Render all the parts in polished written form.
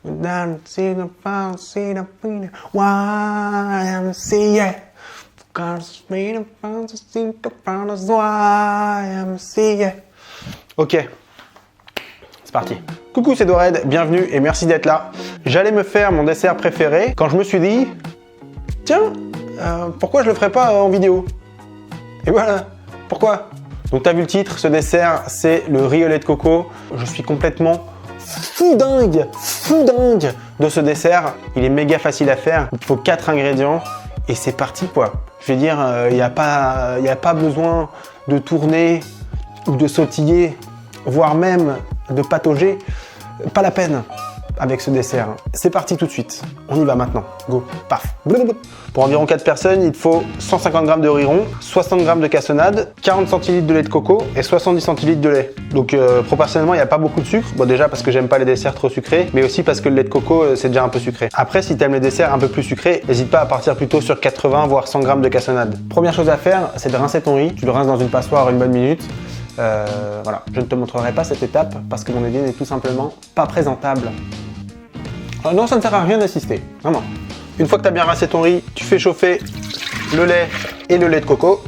YMCA. Ok, c'est parti. Coucou, c'est Dored, bienvenue et merci d'être là. J'allais me faire mon dessert préféré quand je me suis dit, tiens, pourquoi je le ferais pas en vidéo? Et voilà, pourquoi? Donc t'as vu le titre, ce dessert, c'est le riz au lait de coco. Je suis complètement fou dingue de ce dessert. Il est méga facile à faire, il faut 4 ingrédients et c'est parti quoi. Je veux dire, il n'y a pas besoin de tourner ou de sautiller, voire même de patauger. Pas la peine avec ce dessert. C'est parti tout de suite. On y va maintenant. Go. Paf. Pour environ 4 personnes, il faut 150 g de riz rond, 60 g de cassonade, 40 centilitres de lait de coco et 70 centilitres de lait. Donc proportionnellement, il n'y a pas beaucoup de sucre. Bon, déjà parce que j'aime pas les desserts trop sucrés, mais aussi parce que le lait de coco, c'est déjà un peu sucré. Après, si tu aimes les desserts un peu plus sucrés, n'hésite pas à partir plutôt sur 80 voire 100 g de cassonade. Première chose à faire, c'est de rincer ton riz. Tu le rinces dans une passoire une bonne minute. Voilà, je ne te montrerai pas cette étape parce que mon aiguille n'est tout simplement pas présentable. Non, ça ne sert à rien d'assister, vraiment. Une fois que tu as bien rincé ton riz, tu fais chauffer le lait et le lait de coco.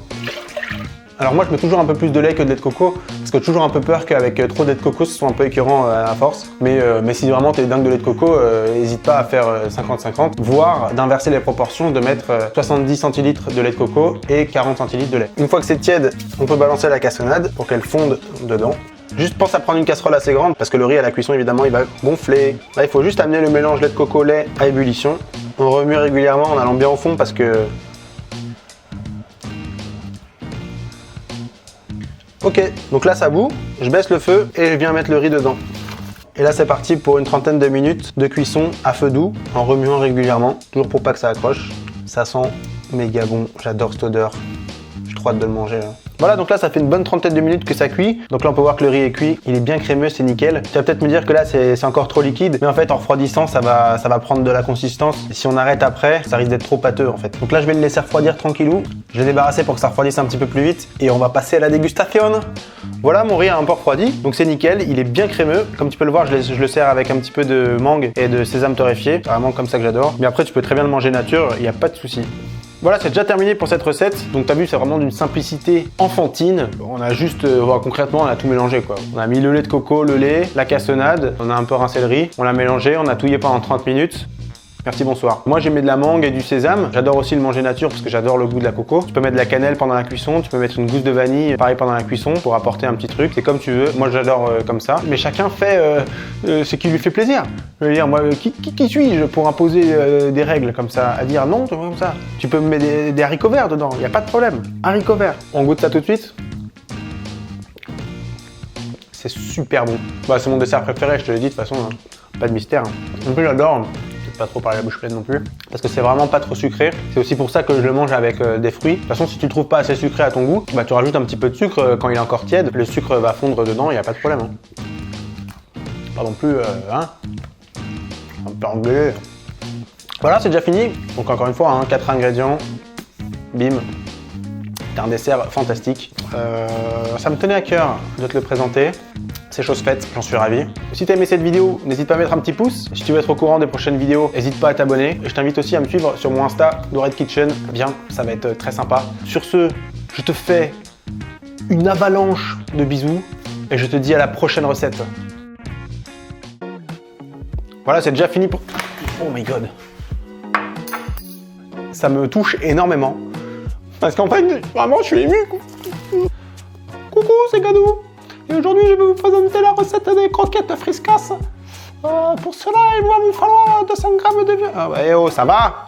Alors moi, je mets toujours un peu plus de lait que de lait de coco parce que j'ai toujours un peu peur qu'avec trop de lait de coco, ce soit un peu écœurant à force. Mais si vraiment tu es dingue de lait de coco, n'hésite pas à faire 50-50, voire d'inverser les proportions, de mettre 70 centilitres de lait de coco et 40 centilitres de lait. Une fois que c'est tiède, on peut balancer la cassonade pour qu'elle fonde dedans. Juste pense à prendre une casserole assez grande parce que le riz à la cuisson évidemment il va gonfler. Là il faut juste amener le mélange lait de coco lait à ébullition. On remue régulièrement en allant bien au fond parce que... Ok, donc là ça bout, je baisse le feu et je viens mettre le riz dedans. Et là c'est parti pour une trentaine de minutes de cuisson à feu doux en remuant régulièrement, toujours pour pas que ça accroche. Ça sent méga bon, j'adore cette odeur, j'ai trop hâte de le manger là. Voilà, donc là ça fait une bonne trentaine de minutes que ça cuit. Donc là on peut voir que le riz est cuit, il est bien crémeux, c'est nickel. Tu vas peut-être me dire que là c'est encore trop liquide, mais en fait en refroidissant ça va prendre de la consistance. Et si on arrête après, ça risque d'être trop pâteux en fait. Donc là je vais le laisser refroidir tranquillou. Je vais débarrasser pour que ça refroidisse un petit peu plus vite et on va passer à la dégustation. Voilà, mon riz a un peu refroidi, donc c'est nickel, il est bien crémeux. Comme tu peux le voir, je le sers avec un petit peu de mangue et de sésame torréfié. C'est vraiment comme ça que j'adore. Mais après tu peux très bien le manger nature, il n'y a pas de souci. Voilà, c'est déjà terminé pour cette recette. Donc t'as vu, c'est vraiment d'une simplicité enfantine. On a juste, concrètement, on a tout mélangé quoi. On a mis le lait de coco, le lait, la cassonade, on a un peu rincé le riz, on l'a mélangé, on a touillé pendant 30 minutes. Merci, bonsoir. Moi, j'ai mis de la mangue et du sésame. J'adore aussi le manger nature parce que j'adore le goût de la coco. Tu peux mettre de la cannelle pendant la cuisson, tu peux mettre une gousse de vanille, pareil pendant la cuisson pour apporter un petit truc. C'est comme tu veux. Moi, j'adore comme ça. Mais chacun fait ce qui lui fait plaisir. Je veux dire, moi, qui suis-je pour imposer des règles comme ça, à dire non, comme ça. Tu peux me mettre des haricots verts dedans, il n'y a pas de problème. Haricots verts. On goûte ça tout de suite. C'est super bon. Bah, c'est mon dessert préféré, je te l'ai dit de toute façon, hein. Pas de mystère. En plus, j'adore. Pas trop par la bouche pleine non plus parce que c'est vraiment pas trop sucré. C'est aussi pour ça que je le mange avec des fruits. De toute façon, si tu le trouves pas assez sucré à ton goût, bah tu rajoutes un petit peu de sucre quand il est encore tiède. Le sucre va fondre dedans, il n'y a pas de problème. Pas non plus, un peu anglais. Voilà, c'est déjà fini. Donc encore une fois, 4 ingrédients. Bim. C'est un dessert fantastique. Ça me tenait à cœur de te le présenter. C'est chose faite, j'en suis ravi. Si t'as aimé cette vidéo, n'hésite pas à mettre un petit pouce. Si tu veux être au courant des prochaines vidéos, n'hésite pas à t'abonner. Et je t'invite aussi à me suivre sur mon Insta, Dored Kitchen. Bien, ça va être très sympa. Sur ce, je te fais une avalanche de bisous et je te dis à la prochaine recette. Voilà, c'est déjà fini pour... Oh my god. Ça me touche énormément. Parce qu'en fait, vraiment, je suis ému. Coucou, c'est Gadou. Et aujourd'hui, je vais vous présenter la recette des croquettes friscasse. Pour cela, il va vous falloir 200 g de viande. Ah ouais, oh, ça va.